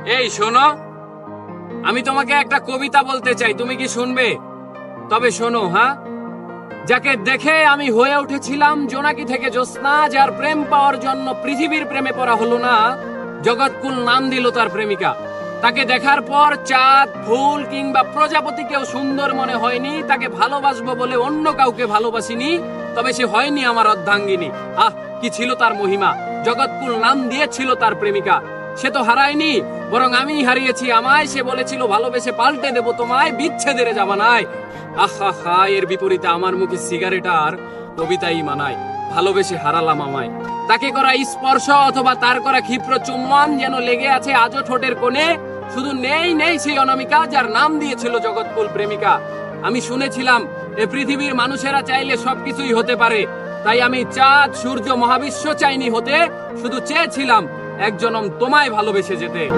এই শোনো, আমি তোমাকে একটা কবিতা বলতে চাই, তুমি কি শুনবে? তবে শোনো, হ্যাঁ। যাকে দেখে আমি হয়ে উঠেছিলাম জোনাকি থেকে জ্যোৎস্না, যার প্রেম পাওয়ার জন্য পৃথিবীর প্রেমে পড়া হলো না, জগৎকুল নাম দিল তার প্রেমিকা। তাকে দেখার পর চাঁদ, ফুল কিংবা প্রজাপতিকেও সুন্দর মনে হয়নি। তাকে ভালোবাসবো বলে অন্য কাউকে ভালোবাসিনি, তবে সে হয়নি আমার অর্ধাঙ্গিনী। আহ, কি ছিল তার মহিমা! জগৎকুল নাম দিয়েছিল তার প্রেমিকা। সে তো হারায়নি, বরং আমি হারিয়েছি আমায়। সে বলেছিল ভালোবেসে পাল্টে দেব তোমায়, বিচ্ছেদের জামানায়। আহা হা, এর বিপরীতে আমার মুখে সিগারেট আর কবিতাই মানায়। ভালোবেসে হারালাম আমায়। তাকে করা স্পর্শ অথবা তার করা ক্ষিপ্র চুম্বন যেন লেগে আছে আজও ঠোঁটের কোণে। শুধু নেই নেই সেই অনামিকা, যার নাম দিয়েছিল জগৎকুল প্রেমিকা। আমি শুনেছিলাম এ পৃথিবীর মানুষেরা চাইলে সবকিছুই হতে পারে, তাই আমি চাঁদ, সূর্য, মহাবিশ্ব চাইনি হতে, শুধু চেয়েছিলাম এক জনম তোমায় ভালোবেসে যেতে।